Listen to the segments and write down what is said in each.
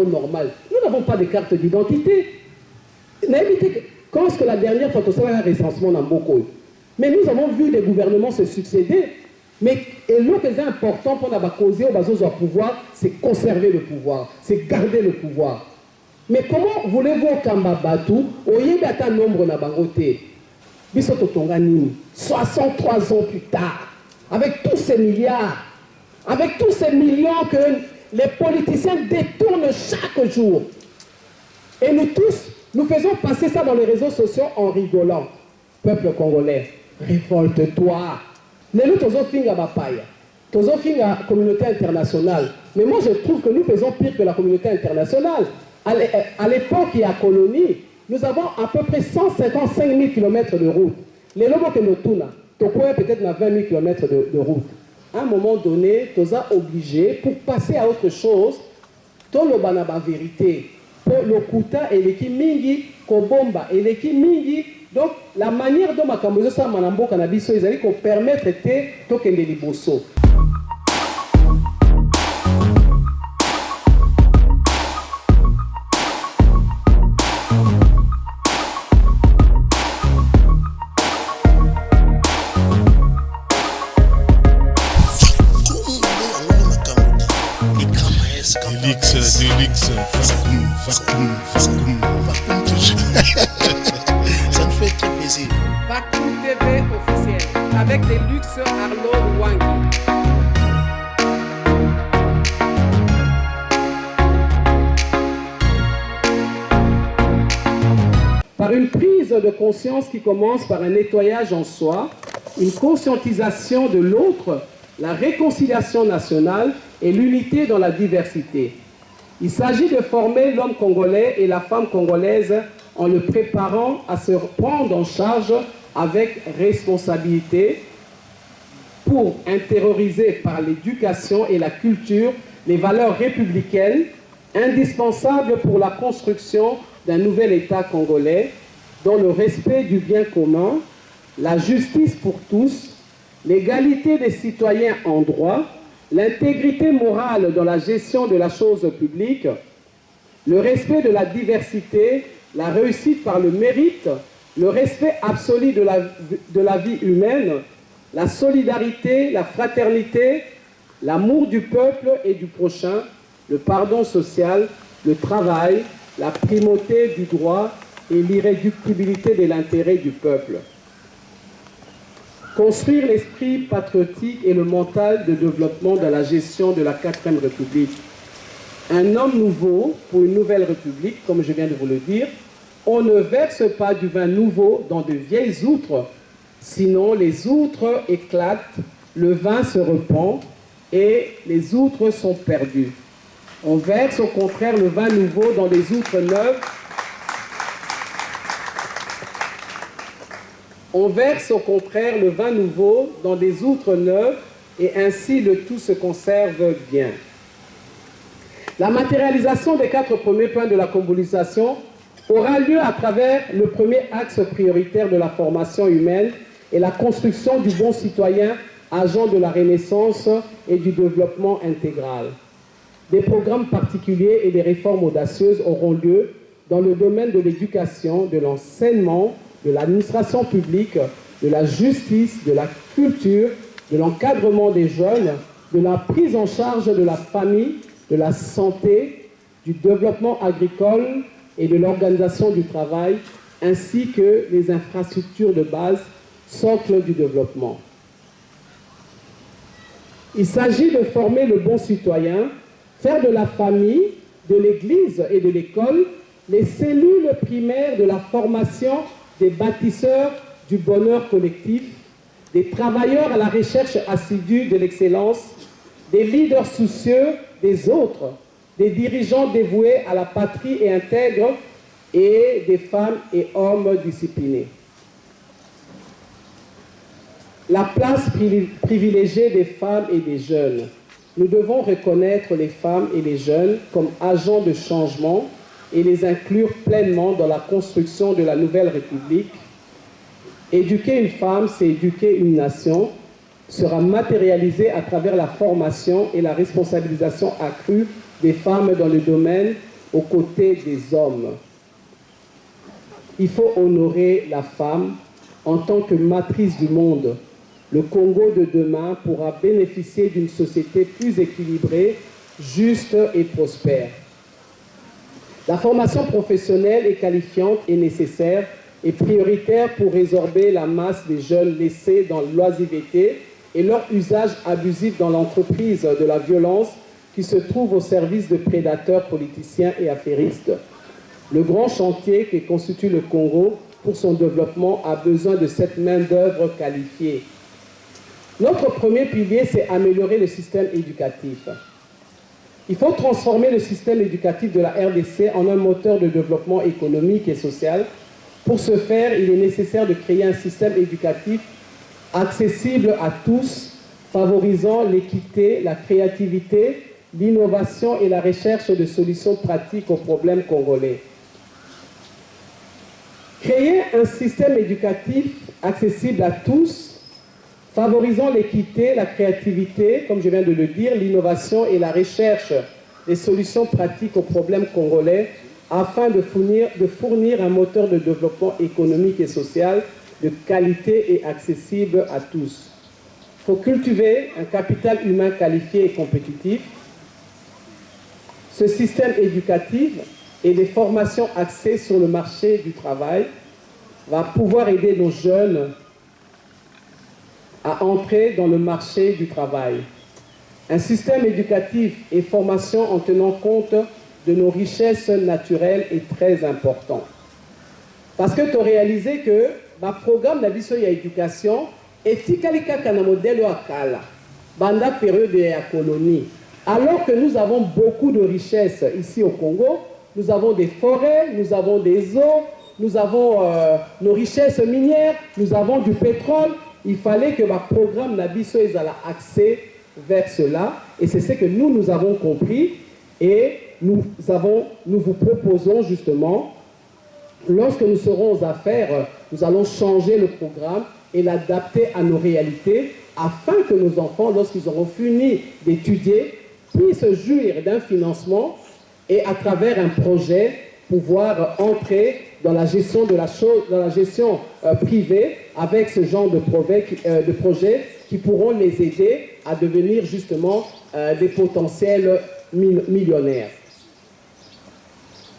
normal. Nous n'avons pas de carte d'identité. Quand est-ce que la dernière fois, ça va un recensement dans beaucoup? Mais nous avons vu des gouvernements se succéder. Mais l'autre est important pour la causer au pouvoir, c'est conserver le pouvoir, c'est garder le pouvoir. Mais comment voulez-vous Kambabatu, au Yébata nombre na bangote, 63 ans plus tard, avec tous ces milliards, avec tous ces millions que les politiciens détournent chaque jour. Et nous tous, nous faisons passer ça dans les réseaux sociaux en rigolant. Peuple congolais, révolte-toi. Nous faisons finga bapaya. Nous faisons finga communauté internationale. Mais moi, je trouve que nous faisons pire que la communauté internationale. À l'époque, il y a colonie, nous avons à peu près 155 000 km de route. Les lobos que nous tournons, peut-être 20 000 km de route. À un moment donné, nous sommes obligés, pour passer à autre chose, tout le banaba vérité. Pour le kuta et l'équipe mingi, kobomba et l'équipe mingi. Donc, la manière dont ma cambozo sa manambo cannabis, ils allaient qu'on permettre de token de liboso. Ça me fait très plaisir. Vacuum TV officiel avec des luxe Arlo Wangi. Par une prise de conscience qui commence par un nettoyage en soi, une conscientisation de l'autre, la réconciliation nationale et l'unité dans la diversité. Il s'agit de former l'homme congolais et la femme congolaise en le préparant à se prendre en charge avec responsabilité pour intérioriser par l'éducation et la culture les valeurs républicaines indispensables pour la construction d'un nouvel État congolais dans le respect du bien commun, la justice pour tous, l'égalité des citoyens en droit, l'intégrité morale dans la gestion de la chose publique, le respect de la diversité, la réussite par le mérite, le respect absolu de la vie humaine, la solidarité, la fraternité, l'amour du peuple et du prochain, le pardon social, le travail, la primauté du droit et l'irréductibilité de l'intérêt du peuple. Construire l'esprit patriotique et le mental de développement dans la gestion de la 4e République. Un homme nouveau pour une nouvelle République, comme je viens de vous le dire. On ne verse pas du vin nouveau dans de vieilles outres, sinon les outres éclatent, le vin se repent et les outres sont perdues. On verse au contraire le vin nouveau dans des outres neuves. On verse au contraire le vin nouveau dans des outres neuves et ainsi le tout se conserve bien. La matérialisation des 4 premiers points de la congolaisation aura lieu à travers le premier axe prioritaire de la formation humaine et la construction du bon citoyen, agent de la renaissance et du développement intégral. Des programmes particuliers et des réformes audacieuses auront lieu dans le domaine de l'éducation, de l'enseignement, de l'administration publique, de la justice, de la culture, de l'encadrement des jeunes, de la prise en charge de la famille, de la santé, du développement agricole et de l'organisation du travail, ainsi que les infrastructures de base, socle du développement. Il s'agit de former le bon citoyen, faire de la famille, de l'église et de l'école les cellules primaires de la formation des bâtisseurs du bonheur collectif, des travailleurs à la recherche assidue de l'excellence, des leaders soucieux des autres, des dirigeants dévoués à la patrie et intègres, et des femmes et hommes disciplinés. La place privilégiée des femmes et des jeunes. Nous devons reconnaître les femmes et les jeunes comme agents de changement et les inclure pleinement dans la construction de la nouvelle République. Éduquer une femme, c'est éduquer une nation, sera matérialisé à travers la formation et la responsabilisation accrue des femmes dans le domaine aux côtés des hommes. Il faut honorer la femme en tant que matrice du monde. Le Congo de demain pourra bénéficier d'une société plus équilibrée, juste et prospère. La formation professionnelle et qualifiante est nécessaire et prioritaire pour résorber la masse des jeunes laissés dans l'oisiveté et leur usage abusif dans l'entreprise de la violence qui se trouve au service de prédateurs politiciens et affairistes. Le grand chantier que constitue le Congo pour son développement a besoin de cette main-d'œuvre qualifiée. Notre premier pilier, c'est améliorer le système éducatif. Il faut transformer le système éducatif de la RDC en un moteur de développement économique et social. Pour ce faire, il est nécessaire de créer un système éducatif accessible à tous, favorisant l'équité, la créativité, l'innovation et la recherche de solutions pratiques aux problèmes congolais. Créer un système éducatif accessible à tous, favorisant l'équité, la créativité, comme je viens de le dire, l'innovation et la recherche des solutions pratiques aux problèmes congolais afin de fournir un moteur de développement économique et social de qualité et accessible à tous. Il faut cultiver un capital humain qualifié et compétitif. Ce système éducatif et les formations axées sur le marché du travail va pouvoir aider nos jeunes à entrer dans le marché du travail. Un système éducatif et formation en tenant compte de nos richesses naturelles est très important. Parce que tu as réalisé que le programme d'habitude d'éducation est un modèle akala, banda période de la colonie. Alors que nous avons beaucoup de richesses ici au Congo, nous avons des forêts, nous avons des eaux, nous avons nos richesses minières, nous avons du pétrole. Il fallait que le programme Nabiso ait accès vers cela. Et c'est ce que nous avons compris. Et nous vous proposons justement, lorsque nous serons aux affaires, nous allons changer le programme et l'adapter à nos réalités afin que nos enfants, lorsqu'ils auront fini d'étudier, puissent jouir d'un financement et à travers un projet, pouvoir entrer dans la gestion de la chose, dans la gestion privée avec ce genre de projets qui pourront les aider à devenir justement des potentiels millionnaires.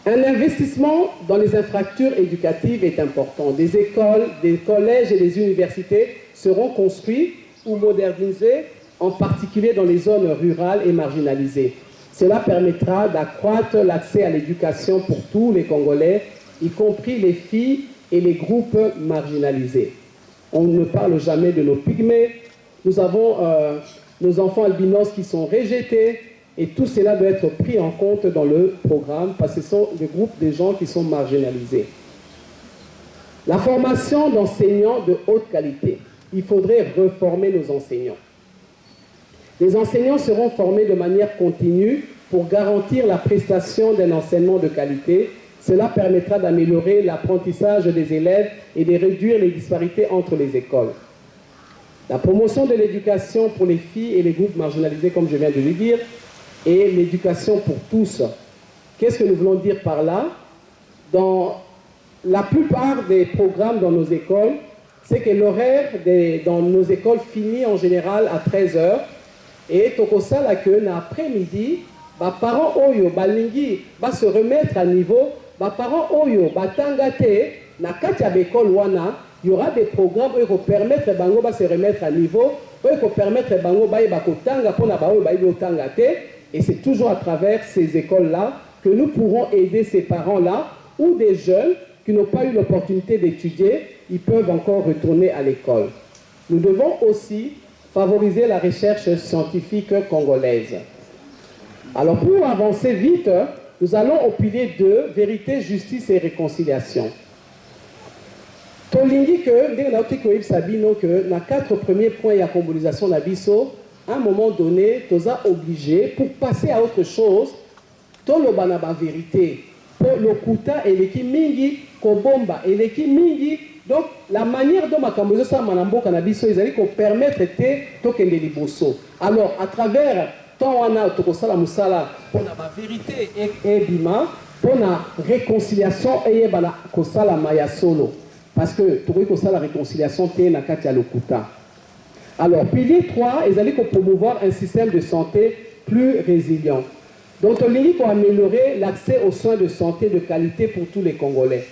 Un investissement dans les infrastructures éducatives est important. Des écoles, des collèges et des universités seront construits ou modernisés, en particulier dans les zones rurales et marginalisées. Cela permettra d'accroître l'accès à l'éducation pour tous les Congolais, y compris les filles et les groupes marginalisés. On ne parle jamais de nos pygmées. Nous avons nos enfants albinos qui sont rejetés et tout cela doit être pris en compte dans le programme parce que ce sont des groupes de gens qui sont marginalisés. La formation d'enseignants de haute qualité. Il faudrait reformer nos enseignants. Les enseignants seront formés de manière continue pour garantir la prestation d'un enseignement de qualité. Cela permettra d'améliorer l'apprentissage des élèves et de réduire les disparités entre les écoles. La promotion de l'éducation pour les filles et les groupes marginalisés, comme je viens de le dire, et l'éducation pour tous. Qu'est-ce que nous voulons dire par là? Dans la plupart des programmes dans nos écoles, c'est que l'horaire dans nos écoles finit en général à 13 h. Et tokosala que l'après-midi, les parents oyo balingi va se remettre à niveau, les parents oyo batangate na kati ya l'école wana, il y aura des programmes qui vont permettre bango va se remettre à niveau, qui vont permettre bango ba kotanga pona ba oyo ba tangate. Et c'est toujours à travers ces écoles-là que nous pourrons aider ces parents-là ou des jeunes qui n'ont pas eu l'opportunité d'étudier, ils peuvent encore retourner à l'école. Nous devons aussi favoriser la recherche scientifique congolaise. Alors pour avancer vite, nous allons au pilier 2, vérité, justice et réconciliation. Tolingi que, dès que Sabino que, dans 4 premiers points de la congolaisation d'Abisso, à un moment donné, tu as obligé, pour passer à autre chose, tu as la vérité. Pour le kuta et l'équipe mingi, kobomba et l'équipe mingi. Donc, la manière dont ma cambodge ça manambo cannabis, ils allaient permettre de token de liboso. Alors, à travers tant on a tokosala musala pour la vérité et bima pour la réconciliation et bana kosala maya solo parce que tokoki kosala réconciliation te na kati ya lokuta. Alors pilier 3 ezali ko promouvoir un système de santé plus résilient. Donc on dit pour améliorer l'accès aux soins de santé de qualité pour tous les Congolais.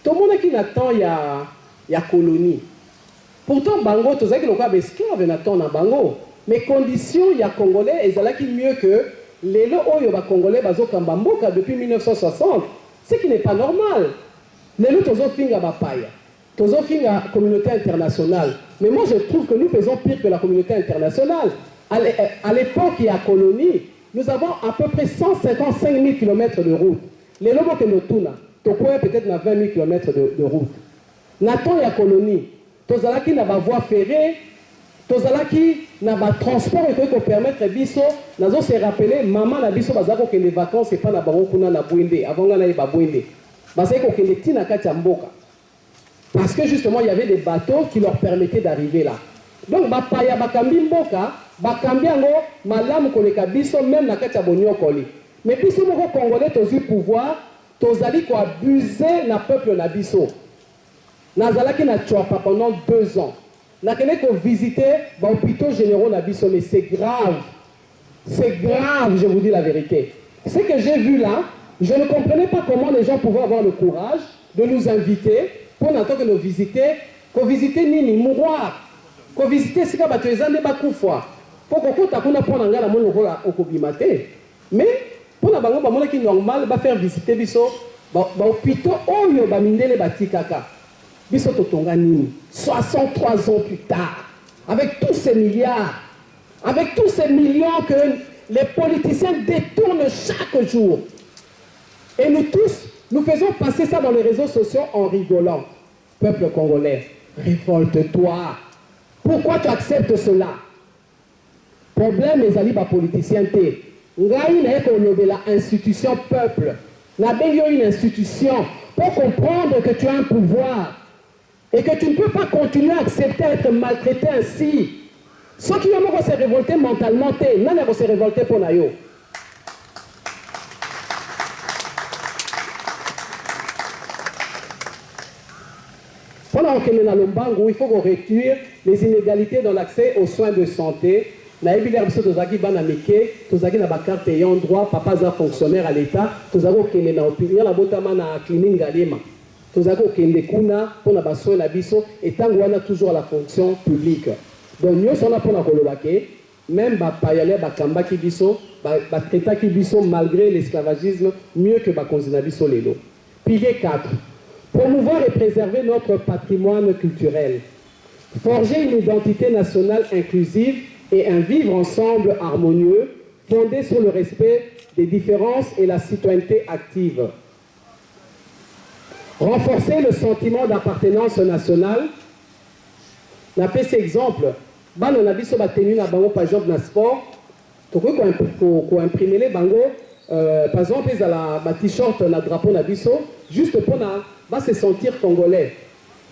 Tout le monde qui attend il y a colonie. Pourtant bango tous ceux qui n'ont pas esclaves n'attendent na bango. Mais conditions il y a Congolais et ça qui mieux que les lots oyo ba Congolais bazo kambamboka depuis 1960. Ce qui n'est pas normal. Les lots tozo finga ba paya. Tozo finga communauté internationale. Mais moi je trouve que nous faisons pire que la communauté internationale. À l'époque il y a colonie. Nous avons à peu près 155 000 km de route. Les lobos que nous tournons, peut-être 20 000 km de route. Nathan, il y a colonie. Tozalaki n'a pas voie ferrée. Tozalaki n'a pas transport et que permettre biso. Nous avons se rappeler, maman na biso bazako que les vacances c'est pas na bango kuna na bwende. Avant na ba bwende. Bazako que les tina kati mboka. Parce que justement il y avait des bateaux qui leur permettaient d'arriver là. Donc ba paya ba kambi mboka. Bakambiango malamu koleka biso même na kati ya bonyokoli. Mais biso moko congolais tozi pouvoir tozali ko abuser na peuple na biso. Nazalaki na tchoapa pendant 2 ans. Nakene ko visiter ba hôpitaux généraux na biso mais c'est grave. C'est grave, je vous dis la vérité. Ce que j'ai vu là, je ne comprenais pas comment les gens pouvaient avoir le courage de nous inviter pour n'attendre que nous visiter, ko visiter nini mouroir, ko visiter sika bato ezande bakufa. Pour qu'on compte à qu'on apprend à la monnaie au Kobimate. Mais pour la banque, bah qui normal, va faire visiter biso, bah hôpitaux oh yo bah mindele bati kaka. Biso totonga nini. 63 ans plus tard, avec tous ces milliards, avec tous ces millions que les politiciens détournent chaque jour. Et nous tous, nous faisons passer ça dans les réseaux sociaux en rigolant. Peuple congolais, révolte-toi. Pourquoi tu acceptes cela? Problème les alibas politiciens té. Ngai na ko lobela institution peuple. Na bengi une institution pour comprendre que tu as un pouvoir et que tu ne peux pas continuer à accepter d'être maltraité ainsi. Ceux qui ont se révolter mentalement té, n'a pas se révolter pour nayo. Pendant que nous allons bango, il faut qu'on réduire les inégalités dans l'accès aux soins de santé. Na ebiler biso tozaki bana mike tozaki na bakarte ayant droit papa za fonctionnaire à l'état tozako kende na opinion la botama na clinique Galema tozako kende kuna pona basoin na biso et tango wana toujours à la fonction publique donc nous sommes là pour na kolobake même ba payale ba kambaki biso ba traitaki biso malgré l'esclavagisme mieux que ba konzina biso lelo. Pilier 4, promouvoir et préserver notre patrimoine culturel, forger une identité nationale inclusive et un vivre ensemble harmonieux, fondé sur le respect des différences et la citoyenneté active. Renforcer le sentiment d'appartenance nationale. Na pese exemple, bana na biso ba tenu na bango par exemple na sport, toko ko imprimer les bango par exemple ils la ba t-shirt na drapeau na biso juste pour na ba se sentir congolais.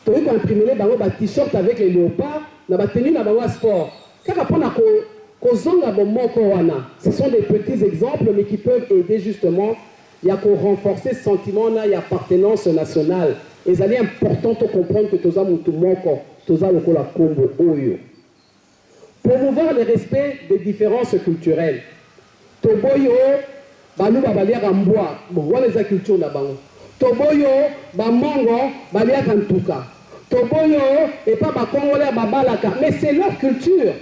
Toko ko imprimer les bango ba t-shirt avec les léopards na ba tenu na bango sport. Ce sont des petits exemples, mais qui peuvent aider justement à renforcer ce sentiment d'appartenance nationale. Et c'est important de comprendre que tout ça, promouvoir le respect des différences culturelles. Toboyo, banou babalia ramboa, bon, les cultures là-bas. Toboyo, bamango, balia kantuka. Toboyo, et pas bakongolais, babalaka. Mais c'est leur culture.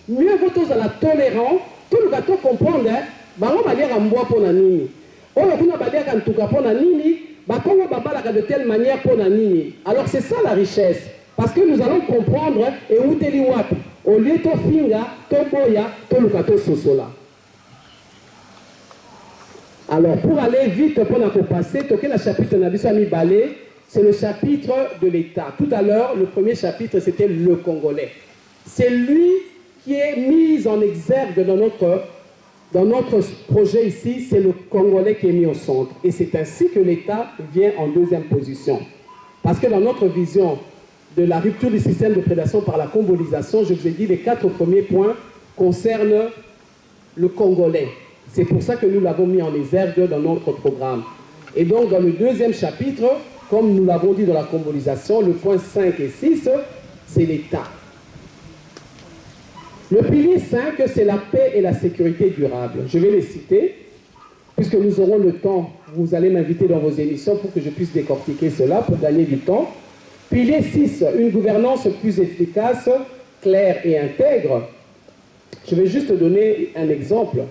Mieux vaut tous à la tolérance, tout le gâteau comprendre, bango balia ramboa pour nani. Oh, kuna balia kantuka pour nani, bakongo babalaka de telle manière pour nani. Alors c'est ça la richesse. Parce que nous allons comprendre et où t'es wapi. Au lieu de finga, toboya, tout le gâteau sosola. Alors pour aller vite, pour nous passer, le chapitre balé, c'est le chapitre de l'État. Tout à l'heure, le premier chapitre, c'était le Congolais. C'est lui qui est mis en exergue dans notre projet ici, c'est le Congolais qui est mis au centre. Et c'est ainsi que l'État vient en deuxième position. Parce que dans notre vision de la rupture du système de prédation par la combolisation, je vous ai dit, les 4 premiers points concernent le Congolais. C'est pour ça que nous l'avons mis en exergue dans notre programme. Et donc, dans le deuxième chapitre, comme nous l'avons dit dans la combolisation, le point 5 et 6, c'est l'État. Le pilier 5, c'est la paix et la sécurité durable. Je vais les citer, puisque nous aurons le temps. Vous allez m'inviter dans vos émissions pour que je puisse décortiquer cela, pour gagner du temps. Pilier 6, une gouvernance plus efficace, claire et intègre. Je vais juste donner un exemple.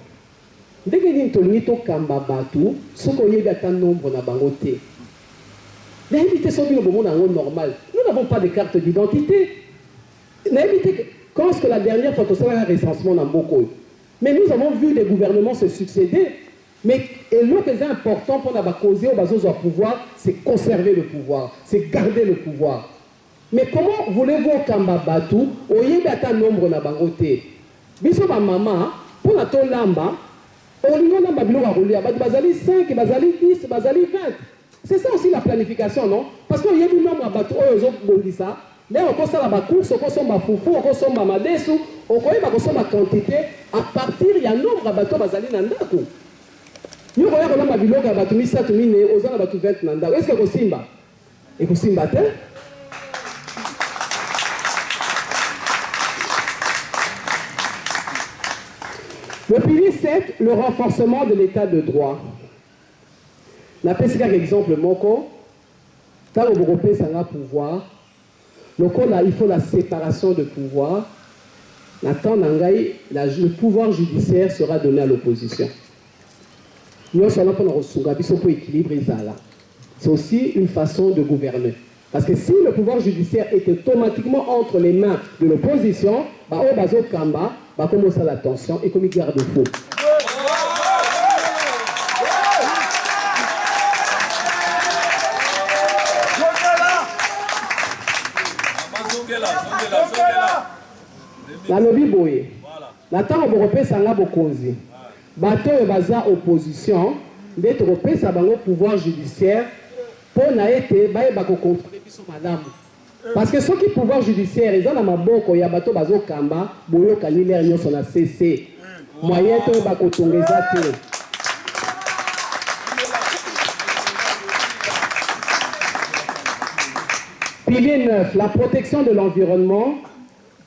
Dès que nous n'avons pas de carte d'identité. Quand est-ce que la dernière fois, on a un recensement dans beaucoup? Mais nous avons vu des gouvernements se succéder. Mais l'autre est important pour la causer au pouvoir, c'est conserver le pouvoir, c'est garder le pouvoir. Mais comment voulez-vous au Kambabatu, au Yébata nombre na bangote? Biso ba maman, pour la tolamba, au niveau de la Babylone à rouler, bazali 5, bazali 10, bazali 20. C'est ça aussi la planification, non? Parce qu'il y a du nombre à bateau, aux autres bondissa. Là, on consomme la course, on consomme la foufou, on consomme la madesu, on consomme la quantité. À partir, il y a un nombre à bateau, bazali nandako. Nous avons un bilan qui a battu 17 000 aux ans, battu 20 000. Est-ce que vous Simba? Et vous Simba, le pilier 7, le renforcement de l'état de droit. On appelle ça exemple, Moko. Tant que vous ça a pouvoir. Donc là, il faut la séparation de pouvoir. Le pouvoir judiciaire sera donné à l'opposition. C'est aussi une façon de gouverner. Parce que si le pouvoir judiciaire est automatiquement entre les mains de l'opposition, commence à la tension et comme il garde fou. La lobby boye. La temps européen ça n'a pas causer. Bateau et baza opposition, d'être européen ça bango pouvoir judiciaire pour naïté bako contrôler biso madame. Parce que ceux qui pouvoir judiciaire ils ont na maboko ya bateau bazo kamba boyo kanile nyo son a cessé. Moyen to bako tongeza te. Pilier 9, la protection de l'environnement,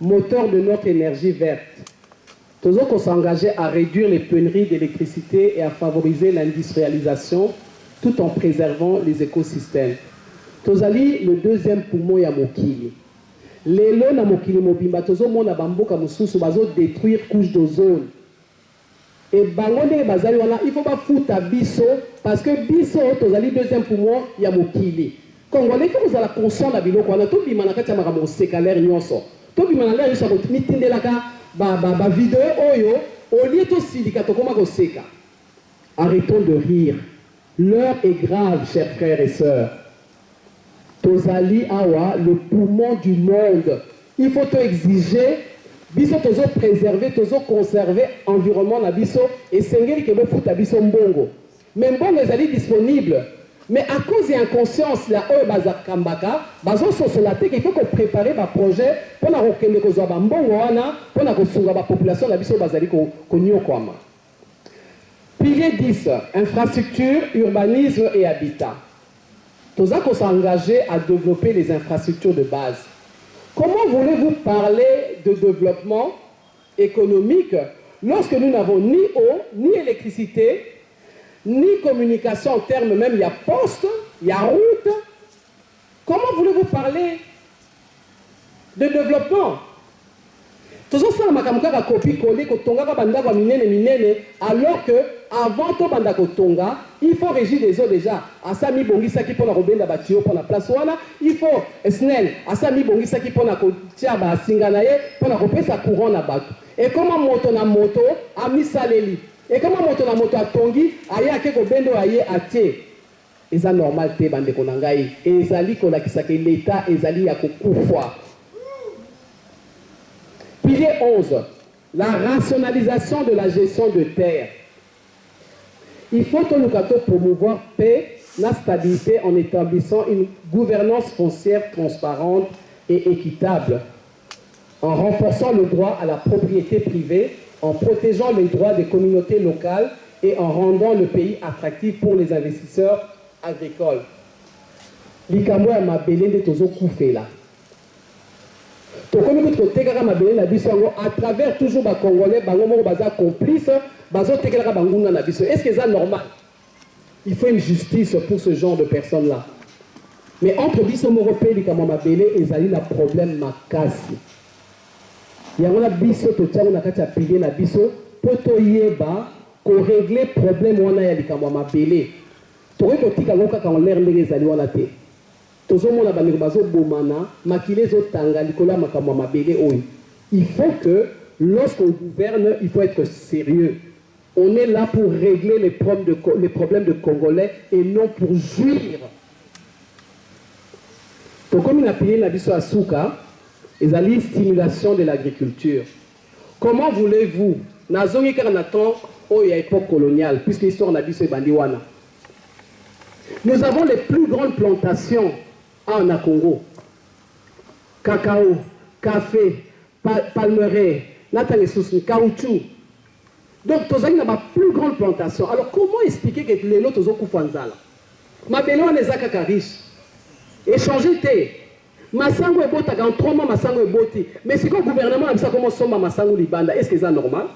moteur de notre énergie verte. Tous qu'on s'engageait à réduire les pénuries d'électricité et à favoriser l'industrialisation tout en préservant les écosystèmes. Tozali le deuxième poumon ya mokili. Lelo na mokili mobimba tozo mona bamboka mususu bazo détruire couche d'ozone. Et bangone bazali wana il faut pas foutre biso parce que biso tozali deuxième poumon ya mokili. Congolais il faut que vous la conscience na biloko wana to bima na kati ya makambo sekalaire nyonso. To bima na l'air ça ko mitindelaka ba vidéo oyo au lieu to silika to koma ko seka. Arrêtons de rire. L'heure est grave, chers frères et sœurs. Tozali awa, le poumon du monde. Il faut te exiger, biso tozo préserver, tozo conserver l'environnement na biso et sengeli ke bo futa biso mbongo. Mais mbongo ezali disponible. Mais à cause de l'inconscience, la baza kambaka, bazo sosolate qu'il faut qu'on prépare un projet pour na rokende ko zwa mbongo wana, pour na kosunga ba population na biso bazali ko nyokwama. Pilier 10, infrastructure, urbanisme et habitat. Tous qu'on s'est engagé à développer les infrastructures de base. Comment voulez-vous parler de développement économique lorsque nous n'avons ni eau, ni électricité, ni communication en termes même, il y a poste, il y a route. Comment voulez-vous parler de développement? Toujours ça, makamukaka copie-coller, kotonga bandako minene, alors que avant to bandako tonga, il faut régir des eaux déjà. Asami bongisa qui pona robenda batio pona place wana, il faut SNEL, asami bongisa qui pona ko tia ba singanaye pona ko pesa courant na bato. Et comment moto na moto a misaleli. Et comment moto na moto a tongi, aya ke ko bendo aye atie. Eza normal te bande konangai. Ezali ko la kisaka l'état ezali ya kokufwa. Pilier 11, la rationalisation de la gestion de terre. Il faut que nous promouvoir paix, la stabilité en établissant une gouvernance foncière transparente et équitable, en renforçant le droit à la propriété privée en protégeant les droits des communautés locales et en rendant le pays attractif pour les investisseurs agricoles. Likambo ya mabele nde tozo kufela. Tokomi kutu kotekaka mabele na biso yango à travers toujours ba Congolais bango moko baza complice bazo tekelaka banguna na biso. Est-ce que c'est normal? Il faut une justice pour ce genre de personnes là. Mais entre biso moko pe likambo mabele ezali na problème makasi. Yango na biso totiango na kati ya pilier na biso po toyeba ko régler problème wana ya likambo mabele. Tokoki kotika ngo kaka en l'air ndenge ezali wana te. Tozomona bandeko bazobomana makile ezotanga likolo ya makambo ya mabele oyo. Il faut que lorsqu'on gouverne, il faut être sérieux. On est là pour régler les problèmes de Congolais et non pour jouir. Donc comme il a payé la biso asuka, ils ont une stimulation de l'agriculture. Comment voulez-vous, nazongi karanaton au y a époque coloniale, puisque l'histoire n'a biso bandiwana. Nous avons les plus grandes plantations en Congo. Cacao, café, palmeraie, caoutchouc. Donc, nous avons la plus grande plantation. Alors, comment expliquer que les autres ont koufanzala? Ma belle les a riche. Échanger té. Masango est bota, en 3 mois, Masango est boti. Mais c'est quoi le gouvernement a ça comment sommes Masango Libanda? Est-ce que c'est normal?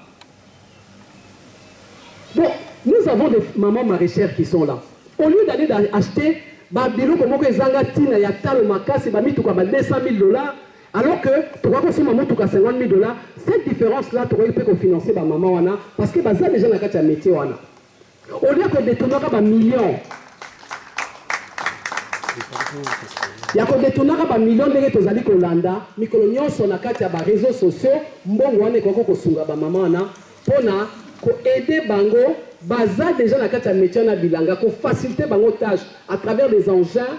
Bon, nous avons des mamans maraîchères qui sont là. Au lieu d'aller acheter Babilo comme que Zangatina ya talo makasi ba mituka ba $200,000 alors que tu vois que si maman tuka $50,000, cette différence là tu peux financer ba maman wana parce que baza déjà na kati ya métier wana. Au lieu que détournaka ba millions. Ya ko détournaka ba millions ndenge tozali kolanda mikolo nyonso na kati ya ba réseaux sociaux mbongo wana ekoko kosunga ba maman wana pona ko aider bango baza déjà na kati ya métier na bilanga ko faciliter bango tâche à travers des engins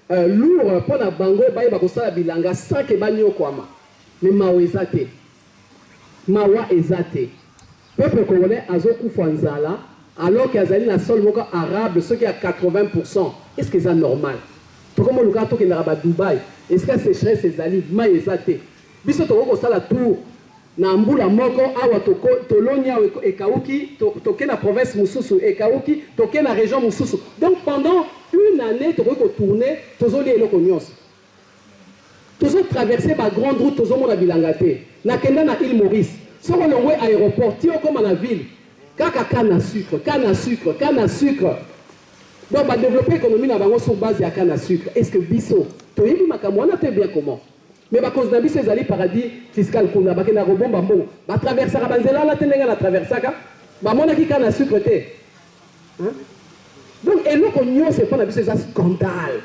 lourds pour na bango baye bakosala bilanga sans que banyo kwama mais mawa ezate mawa ezate peuple congolais azokufa nzala alors que azali na sol moko arabe ce qui est à 80%. Est-ce que c'est normal? To comme le cas to ke na ba Dubaï est-ce que sécheresse ezali ma ezate biso to ko sala tour na mbula moko awa tolonia ekauki toke na province mususu ekauki toke na région mususu. Donc pendant une année to ko tourner tozoli eloko nyonso tozo traverser ba grande route tozo mona bilanga te na kenda na île Maurice so ko longwe aéroport tio comme na ville kaka canne à sucre. Donc ba développer économie na bango sur base ya canne à sucre. Est-ce que biso to yebi makambo wana te bien comment? Mais à cause d'habiter ces alliés paradis fiscal qu'on a baqué na rebomba bon va traverser la banzela la tenenga la traverser ka ba mona ki kana sucreté hein. Donc et nous qu'on c'est pas d'habiter ces scandales.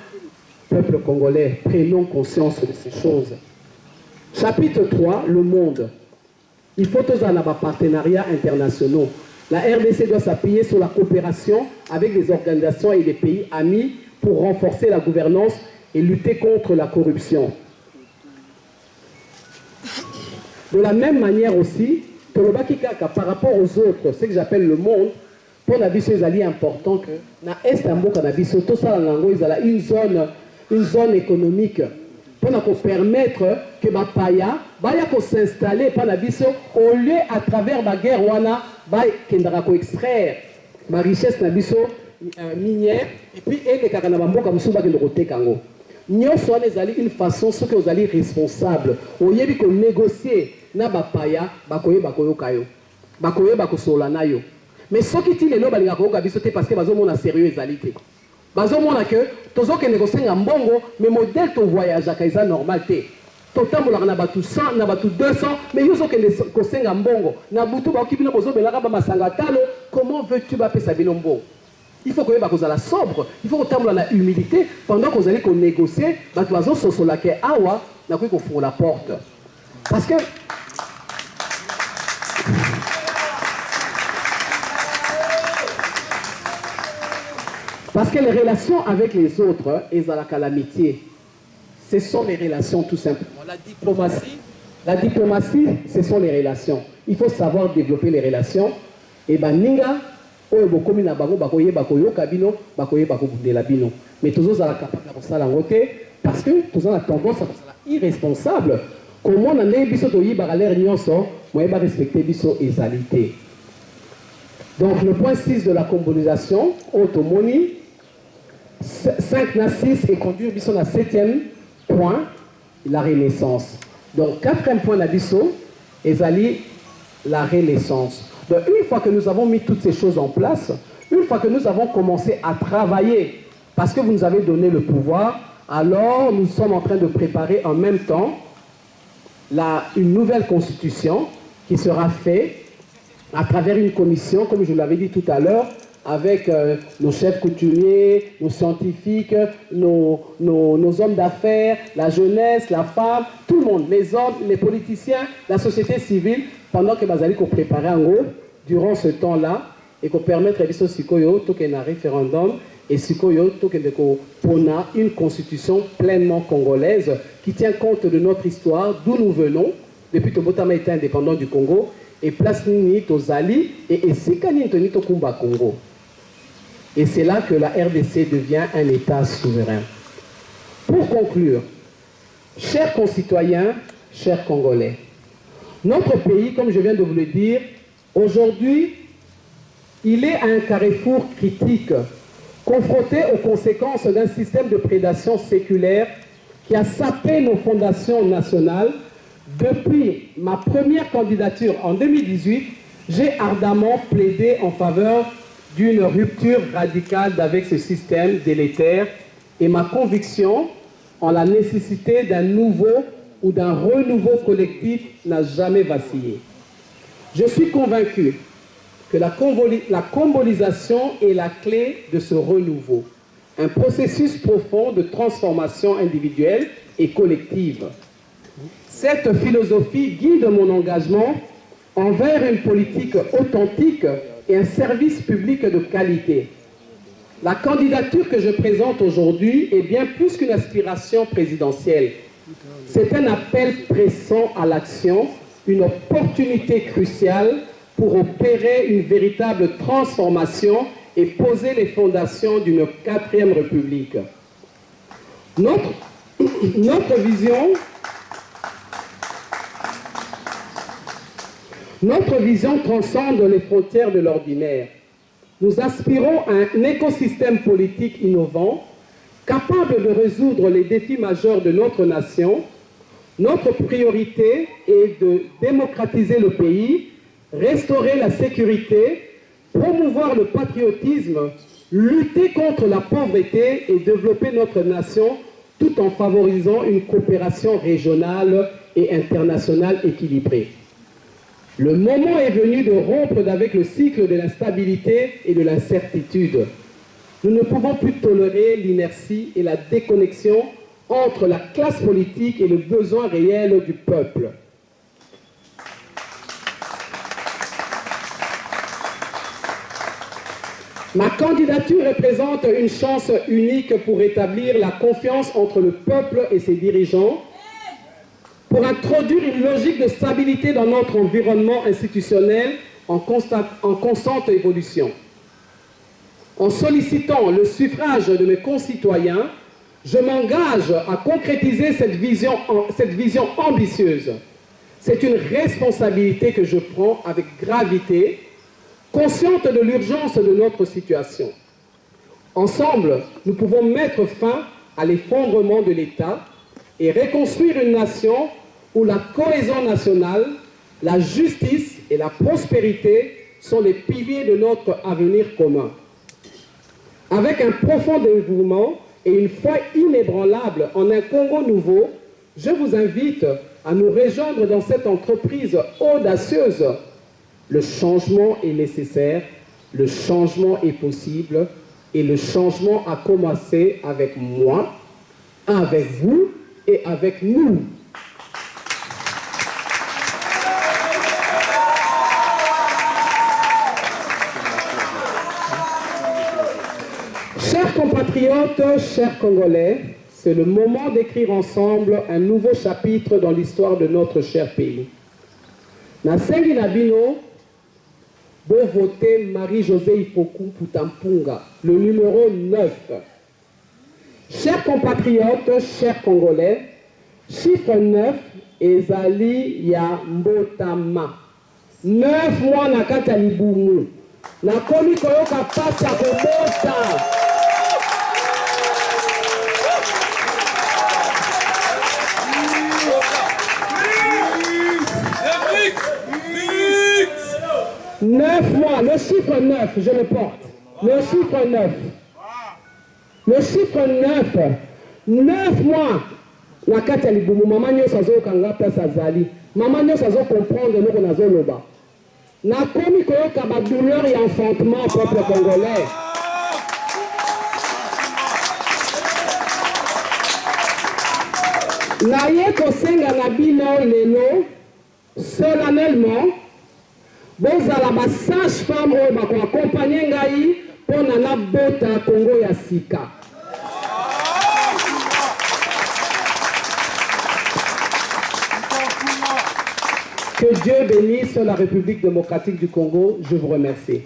Peuple congolais, prenons conscience de ces choses. Chapitre 3, le monde. Il faut tous en avoir partenariats internationaux. La RDC doit s'appuyer sur la coopération avec des organisations et des pays amis pour renforcer la gouvernance et lutter contre la corruption. De la même manière aussi, par rapport aux autres, ce que j'appelle le monde, pour la vie, c'est important que dans Istanbul, tout ça, une zone économique pour nous permettre que les paya s'installer au lieu à travers la guerre qui extraire la richesse minière et puis elle est une façon ce que vous allez responsable au lieu de négocier na bapaya bakoye bakoyokayo bakoye bakosola yo mais ce qui tient les lois balinga koyoka biso te parce que bazomona sérieux ezalité bazomona que tozoke négocier mbongo mais modèle to voyage akaisa normal te totambola na batu 100 na batu 200 mais yo zoke kosenga mbongo na butu ba okibino bozobelaka ba masanga talo comment veux-tu ba pesa bilombo? Il faut que vous soyez sobre, il faut que vous la humilité pendant que vous allez négocier, vous allez awa na ko faut la porte. Parce que les relations avec les autres et la calamité, ce sont les relations tout simplement. La diplomatie, ce sont les relations. Il faut savoir développer les relations. Et baninga oyo bokomi na bango bakoye bakoyoka bino bakoye bakobundela bino mais toujours à la capable de ça la roté parce que tous on a tendance à être irresponsable comment on a biso to yiba l'air nyonso, moi va respecter biso égalité. Donc le point 6 de la combolisation, automoni, 5 na 6 et conduire biso na 7e point, la renaissance. Donc 4e point na biso, ezali la renaissance. Donc une fois que nous avons mis toutes ces choses en place, une fois que nous avons commencé à travailler, parce que vous nous avez donné le pouvoir, alors nous sommes en train de préparer en même temps une nouvelle constitution qui sera faite à travers une commission, comme je l'avais dit tout à l'heure, avec nos chefs coutumiers, nos scientifiques, nos hommes d'affaires, la jeunesse, la femme, tout le monde, les hommes, les politiciens, la société civile, pendant que Bazali qu'on préparait en gros, durant ce temps-là, et qu'on permette à Bisso Sikoyo, tout un référendum, et Sikoyo, tout un une constitution pleinement congolaise qui tient compte de notre histoire, d'où nous venons, depuis que Botama était indépendant du Congo, et place Nini Tozali, et Sikani Toni Tokumba Congo. Et c'est là que la RDC devient un État souverain. Pour conclure, chers concitoyens, chers Congolais, notre pays, comme je viens de vous le dire, aujourd'hui, il est à un carrefour critique, confronté aux conséquences d'un système de prédation séculaire qui a sapé nos fondations nationales. Depuis ma première candidature en 2018, j'ai ardemment plaidé en faveur d'une rupture radicale avec ce système délétère et ma conviction en la nécessité d'un nouveau ou d'un renouveau collectif n'a jamais vacillé. Je suis convaincu que la combolisation est la clé de ce renouveau, un processus profond de transformation individuelle et collective. Cette philosophie guide mon engagement envers une politique authentique et un service public de qualité. La candidature que je présente aujourd'hui est bien plus qu'une aspiration présidentielle. C'est un appel pressant à l'action, une opportunité cruciale pour opérer une véritable transformation et poser les fondations d'une 4e République. Notre vision transcende les frontières de l'ordinaire. Nous aspirons à un écosystème politique innovant, capable de résoudre les défis majeurs de notre nation. Notre priorité est de démocratiser le pays, restaurer la sécurité, promouvoir le patriotisme, lutter contre la pauvreté et développer notre nation tout en favorisant une coopération régionale et internationale équilibrée. Le moment est venu de rompre avec le cycle de l'instabilité et de l'incertitude. Nous ne pouvons plus tolérer l'inertie et la déconnexion entre la classe politique et le besoin réel du peuple. Ma candidature représente une chance unique pour rétablir la confiance entre le peuple et ses dirigeants, pour introduire une logique de stabilité dans notre environnement institutionnel en constante évolution. En sollicitant le suffrage de mes concitoyens, je m'engage à concrétiser cette vision ambitieuse. C'est une responsabilité que je prends avec gravité, consciente de l'urgence de notre situation. Ensemble, nous pouvons mettre fin à l'effondrement de l'État et reconstruire une nation où la cohésion nationale, la justice et la prospérité sont les piliers de notre avenir commun. Avec un profond dévouement et une foi inébranlable en un Congo nouveau, je vous invite à nous rejoindre dans cette entreprise audacieuse. Le changement est nécessaire, le changement est possible et le changement a commencé avec moi, avec vous et avec nous. Chers compatriotes, chers Congolais, c'est le moment d'écrire ensemble un nouveau chapitre dans l'histoire de notre cher pays. Nasengi Nabino, bon voter Marie-Josée Ifoku Putampunga, le numéro 9. Chers compatriotes, chers Congolais, Chiffre 9, ezali ya mbotama. 9 mois na kati ya libumu. Nakomi koyoka pasi ya kobota. Neuf mois, le chiffre 9, je le porte. Le chiffre 9. Le chiffre 9. 9 mois. La kati ya libumu, maman nyo sazo kanga place azali. Maman nyo sazo comprendre loko nazo loba. Na komi koyoka ba douleur et enfantement peuple congolais. Na ye kosenga na bino lelo solennellement bozala ba sage-femme oyo bakoaccompagne ngai mpona nabota Congo ya sika. Que Dieu bénisse la République démocratique du Congo. Je vous remercie.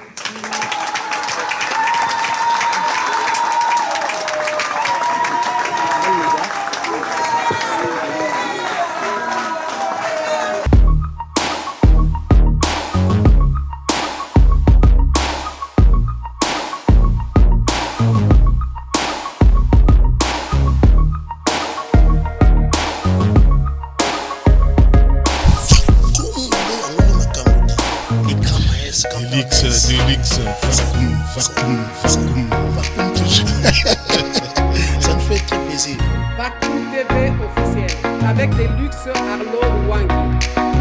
Ça me fait très plaisir. Vacuum TV officiel avec des luxe Arlo Wangi.